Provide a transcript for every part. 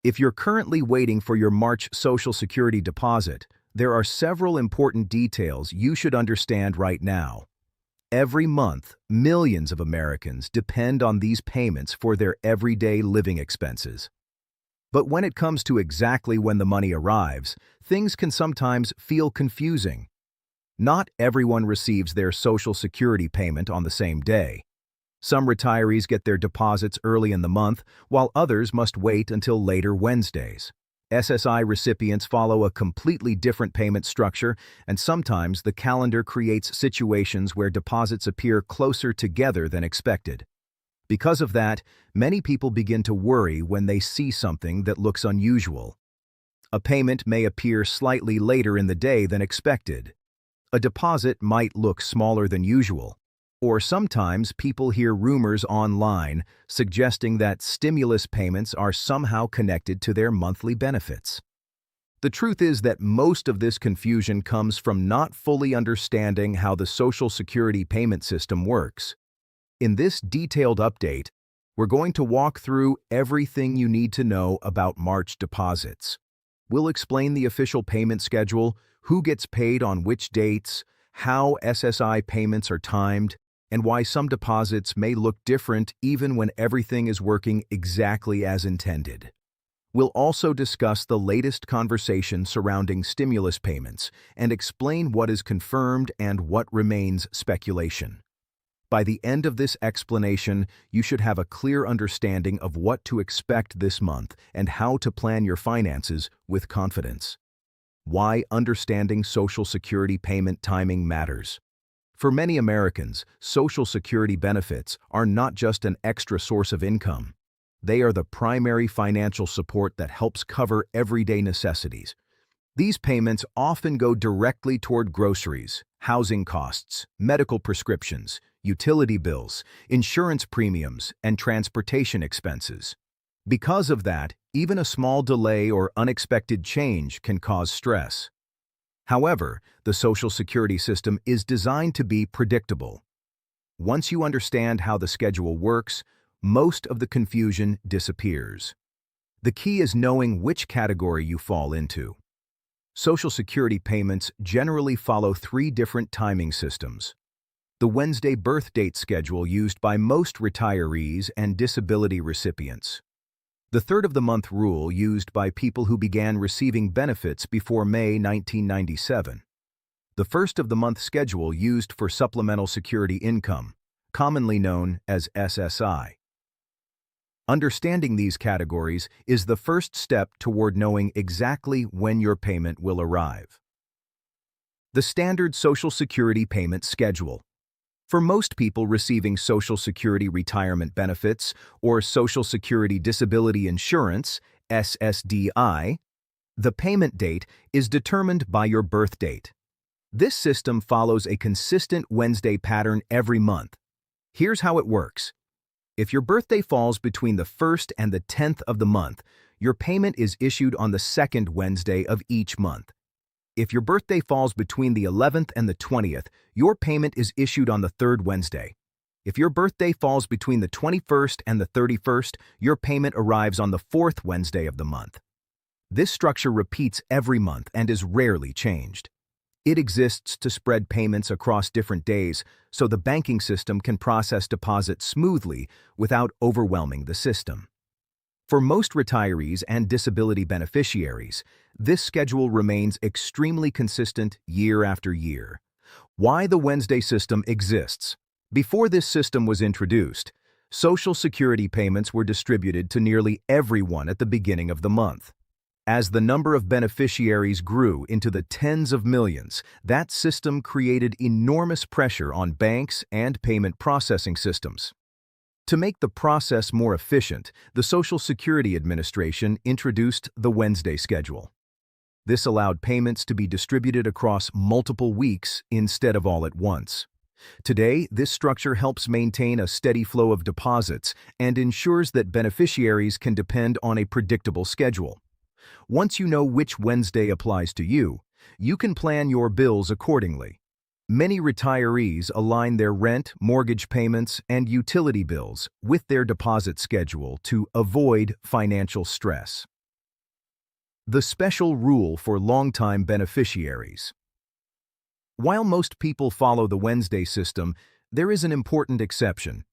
If you're currently waiting for your March Social Security deposit, there are several important details you should understand right now. Every month, millions of Americans depend on these payments for their everyday living expenses. But when it comes to exactly when the money arrives, things can sometimes feel confusing. Not everyone receives their Social Security payment on the same day. Some retirees get their deposits early in the month, while others must wait until later Wednesdays. SSI recipients follow a completely different payment structure, and sometimes the calendar creates situations where deposits appear closer together than expected. Because of that, many people begin to worry when they see something that looks unusual. A payment may appear slightly later in the day than expected. A deposit might look smaller than usual. Or sometimes people hear rumors online suggesting that stimulus payments are somehow connected to their monthly benefits. The truth is that most of this confusion comes from not fully understanding how the Social Security payment system works. In this detailed update, we're going to walk through everything you need to know about March deposits. We'll explain the official payment schedule, who gets paid on which dates, how SSI payments are timed, and why some deposits may look different even when everything is working exactly as intended. We'll also discuss the latest conversation surrounding stimulus payments and explain what is confirmed and what remains speculation. By the end of this explanation, you should have a clear understanding of what to expect this month and how to plan your finances with confidence. Why understanding Social Security payment timing matters. For many Americans, Social Security benefits are not just an extra source of income. They are the primary financial support that helps cover everyday necessities. These payments often go directly toward groceries, housing costs, medical prescriptions, utility bills, insurance premiums, and transportation expenses. Because of that, even a small delay or unexpected change can cause stress. However, the Social Security system is designed to be predictable. Once you understand how the schedule works, most of the confusion disappears. The key is knowing which category you fall into. Social Security payments generally follow 3 different timing systems. The Wednesday birth date schedule used by most retirees and disability recipients. The third-of-the-month rule used by people who began receiving benefits before May 1997. The first-of-the-month schedule used for supplemental security income, commonly known as SSI. Understanding these categories is the first step toward knowing exactly when your payment will arrive. The standard Social Security payment schedule. For most people receiving Social Security retirement benefits or Social Security Disability Insurance, SSDI, the payment date is determined by your birth date. This system follows a consistent Wednesday pattern every month. Here's how it works. If your birthday falls between the 1st and the 10th of the month, your payment is issued on the 2nd Wednesday of each month. If your birthday falls between the 11th and the 20th, your payment is issued on the 3rd Wednesday. If your birthday falls between the 21st and the 31st, your payment arrives on the 4th Wednesday of the month. This structure repeats every month and is rarely changed. It exists to spread payments across different days so the banking system can process deposits smoothly without overwhelming the system. For most retirees and disability beneficiaries, this schedule remains extremely consistent year after year. Why the Wednesday system exists. Before this system was introduced, Social Security payments were distributed to nearly everyone at the beginning of the month. As the number of beneficiaries grew into the tens of millions, that system created enormous pressure on banks and payment processing systems. To make the process more efficient, the Social Security Administration introduced the Wednesday schedule. This allowed payments to be distributed across multiple weeks instead of all at once. Today, this structure helps maintain a steady flow of deposits and ensures that beneficiaries can depend on a predictable schedule. Once you know which Wednesday applies to you, you can plan your bills accordingly. Many retirees align their rent, mortgage payments, and utility bills with their deposit schedule to avoid financial stress. The special rule for longtime beneficiaries. While most people follow the Wednesday system, there is an important exception.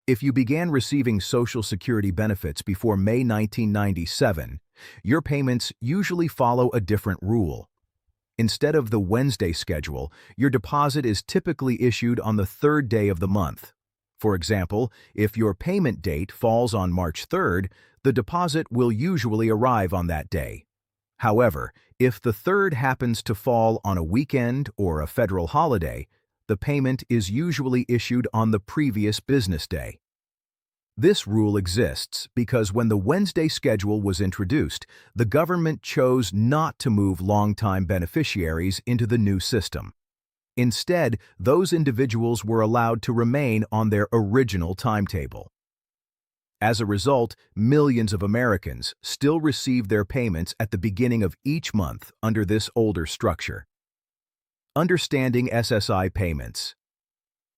If you began receiving Social Security benefits before May 1997, your payments usually follow a different rule. Instead of the Wednesday schedule, your deposit is typically issued on the third day of the month. For example, if your payment date falls on March 3rd, the deposit will usually arrive on that day. However, if the 3rd happens to fall on a weekend or a federal holiday, the payment is usually issued on the previous business day. This rule exists because when the Wednesday schedule was introduced, the government chose not to move longtime beneficiaries into the new system. Instead, those individuals were allowed to remain on their original timetable. As a result, millions of Americans still receive their payments at the beginning of each month under this older structure. Understanding SSI payments.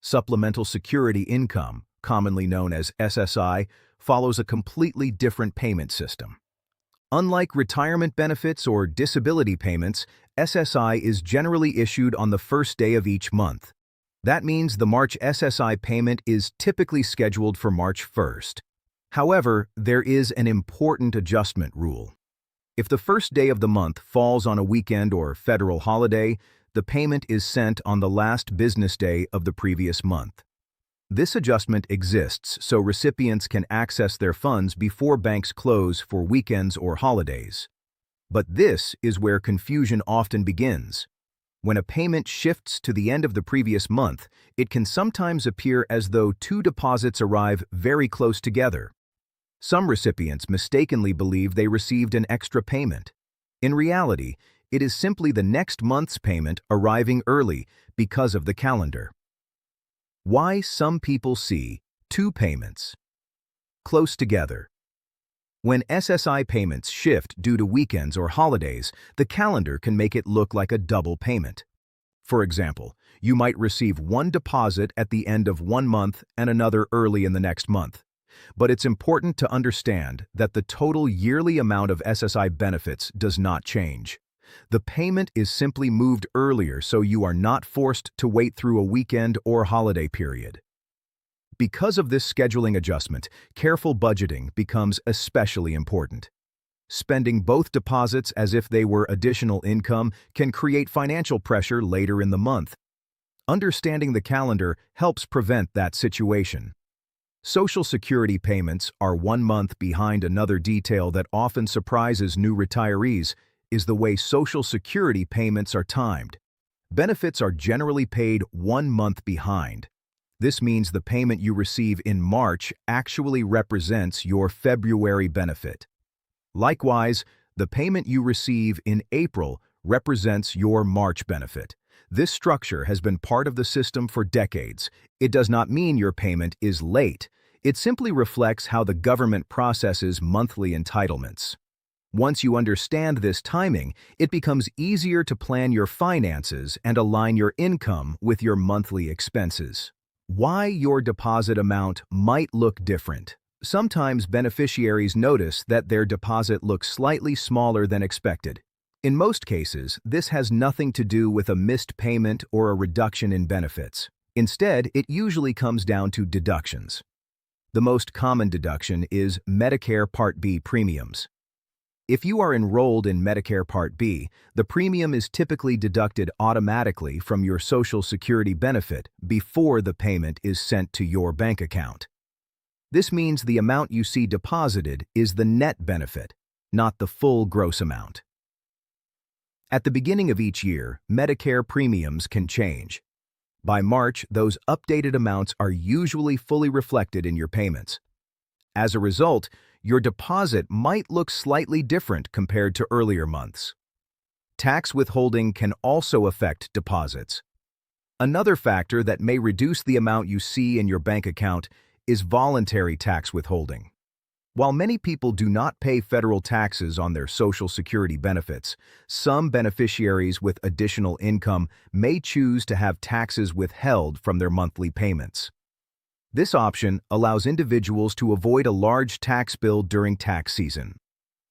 Supplemental Security Income, commonly known as SSI, follows a completely different payment system. Unlike retirement benefits or disability payments, SSI is generally issued on the first day of each month. That means the March SSI payment is typically scheduled for March 1st. However, there is an important adjustment rule. If the first day of the month falls on a weekend or federal holiday, the payment is sent on the last business day of the previous month. This adjustment exists so recipients can access their funds before banks close for weekends or holidays. But this is where confusion often begins. When a payment shifts to the end of the previous month, it can sometimes appear as though two deposits arrive very close together. Some recipients mistakenly believe they received an extra payment. In reality, it is simply the next month's payment arriving early because of the calendar. Why some people see two payments close together. When SSI payments shift due to weekends or holidays, the calendar can make it look like a double payment. For example, you might receive one deposit at the end of one month and another early in the next month. But it's important to understand that the total yearly amount of SSI benefits does not change. The payment is simply moved earlier so you are not forced to wait through a weekend or holiday period. Because of this scheduling adjustment, careful budgeting becomes especially important. Spending both deposits as if they were additional income can create financial pressure later in the month. Understanding the calendar helps prevent that situation. Social Security payments are 1 month behind. Another detail that often surprises new retirees is the way Social Security payments are timed. Benefits are generally paid 1 month behind. This means the payment you receive in March actually represents your February benefit. Likewise, the payment you receive in April represents your March benefit. This structure has been part of the system for decades. It does not mean your payment is late. It simply reflects how the government processes monthly entitlements. Once you understand this timing, it becomes easier to plan your finances and align your income with your monthly expenses. Why your deposit amount might look different. Sometimes beneficiaries notice that their deposit looks slightly smaller than expected. In most cases, this has nothing to do with a missed payment or a reduction in benefits. Instead, it usually comes down to deductions. The most common deduction is Medicare Part B premiums. If you are enrolled in Medicare Part B, the premium is typically deducted automatically from your Social Security benefit before the payment is sent to your bank account. This means the amount you see deposited is the net benefit, not the full gross amount. At the beginning of each year, Medicare premiums can change. By March, those updated amounts are usually fully reflected in your payments. As a result, your deposit might look slightly different compared to earlier months. Tax withholding can also affect deposits. Another factor that may reduce the amount you see in your bank account is voluntary tax withholding. While many people do not pay federal taxes on their Social Security benefits, some beneficiaries with additional income may choose to have taxes withheld from their monthly payments. This option allows individuals to avoid a large tax bill during tax season.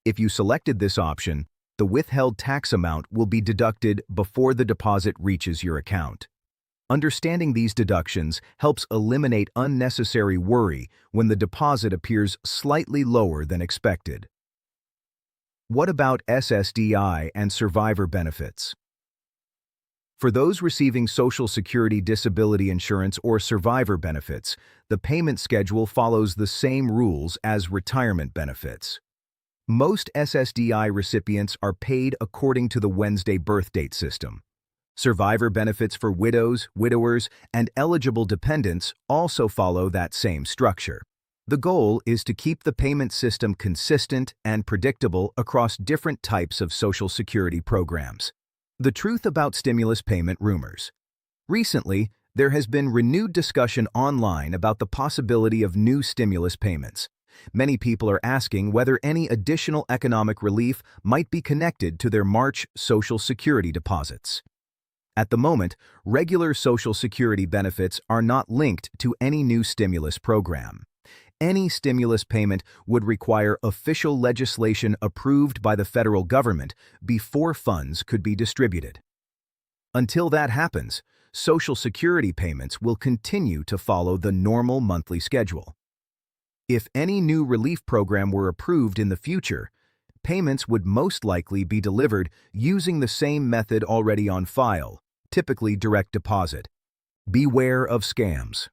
If you selected this option, The withheld tax amount will be deducted before the deposit reaches your account. Understanding these deductions helps eliminate unnecessary worry when the deposit appears slightly lower than expected. What about SSDI and survivor benefits? For those receiving Social Security disability insurance or survivor benefits, the payment schedule follows the same rules as retirement benefits. Most SSDI recipients are paid according to the Wednesday birth date system. Survivor benefits for widows, widowers, and eligible dependents also follow that same structure. The goal is to keep the payment system consistent and predictable across different types of Social Security programs. The truth about stimulus payment rumors. Recently, there has been renewed discussion online about the possibility of new stimulus payments. Many people are asking whether any additional economic relief might be connected to their March Social Security deposits. At the moment, regular Social Security benefits are not linked to any new stimulus program. Any stimulus payment would require official legislation approved by the federal government before funds could be distributed. Until that happens, Social Security payments will continue to follow the normal monthly schedule. If any new relief program were approved in the future, payments would most likely be delivered using the same method already on file, typically direct deposit. Beware of scams.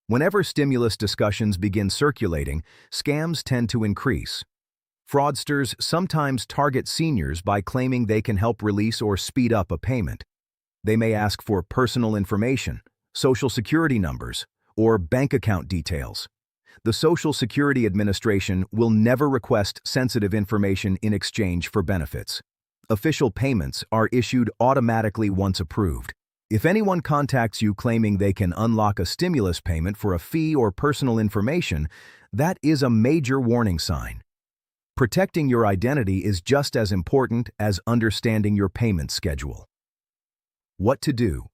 Whenever stimulus discussions begin circulating, scams tend to increase. Fraudsters sometimes target seniors by claiming they can help release or speed up a payment. They may ask for personal information, Social Security numbers, or bank account details. The Social Security Administration will never request sensitive information in exchange for benefits. Official payments are issued automatically once approved. If anyone contacts you claiming they can unlock a stimulus payment for a fee or personal information, that is a major warning sign. Protecting your identity is just as important as understanding your payment schedule. What to do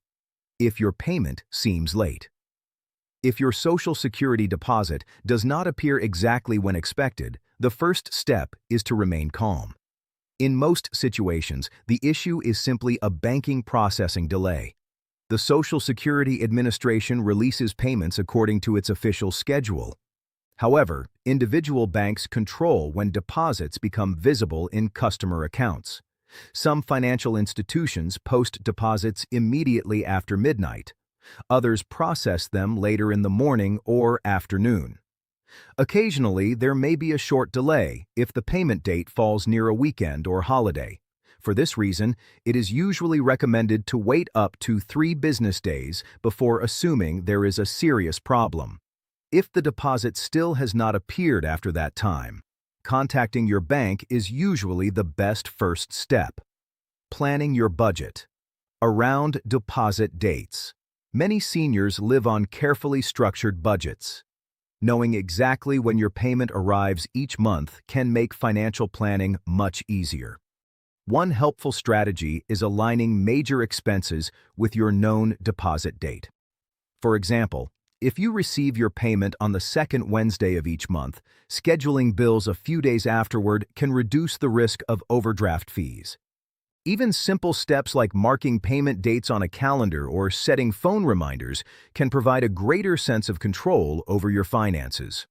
if your payment seems late? If your Social Security deposit does not appear exactly when expected, the first step is to remain calm. In most situations, the issue is simply a banking processing delay. The Social Security Administration releases payments according to its official schedule. However, individual banks control when deposits become visible in customer accounts. Some financial institutions post deposits immediately after midnight. Others process them later in the morning or afternoon. Occasionally, there may be a short delay if the payment date falls near a weekend or holiday. For this reason, it is usually recommended to wait up to 3 business days before assuming there is a serious problem. If the deposit still has not appeared after that time, contacting your bank is usually the best first step. Planning your budget. Around deposit dates. Many seniors live on carefully structured budgets. Knowing exactly when your payment arrives each month can make financial planning much easier. One helpful strategy is aligning major expenses with your known deposit date. For example, if you receive your payment on the second Wednesday of each month, scheduling bills a few days afterward can reduce the risk of overdraft fees. Even simple steps like marking payment dates on a calendar or setting phone reminders can provide a greater sense of control over your finances.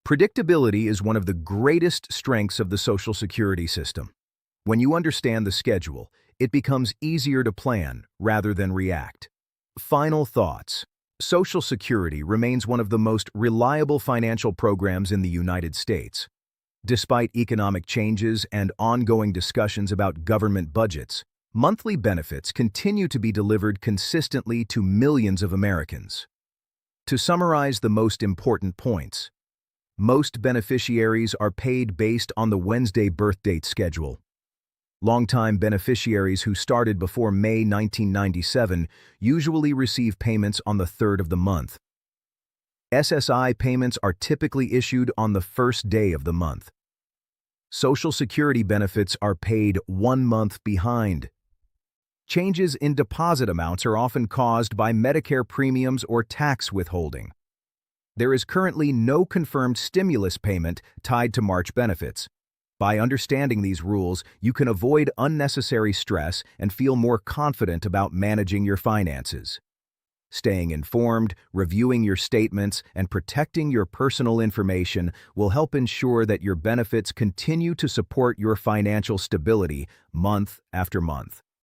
Predictability is one of the greatest strengths of the Social Security system. When you understand the schedule, it becomes easier to plan rather than react. Final thoughts. Social Security remains one of the most reliable financial programs in the United States. Despite economic changes and ongoing discussions about government budgets, monthly benefits continue to be delivered consistently to millions of Americans. To summarize the most important points, most beneficiaries are paid based on the Wednesday birth date schedule. Longtime beneficiaries who started before May 1997 usually receive payments on the 3rd of the month. SSI payments are typically issued on the first day of the month. Social Security benefits are paid 1 month behind. Changes in deposit amounts are often caused by Medicare premiums or tax withholding. There is currently no confirmed stimulus payment tied to March benefits. By understanding these rules, you can avoid unnecessary stress and feel more confident about managing your finances. Staying informed, reviewing your statements, and protecting your personal information will help ensure that your benefits continue to support your financial stability month after month.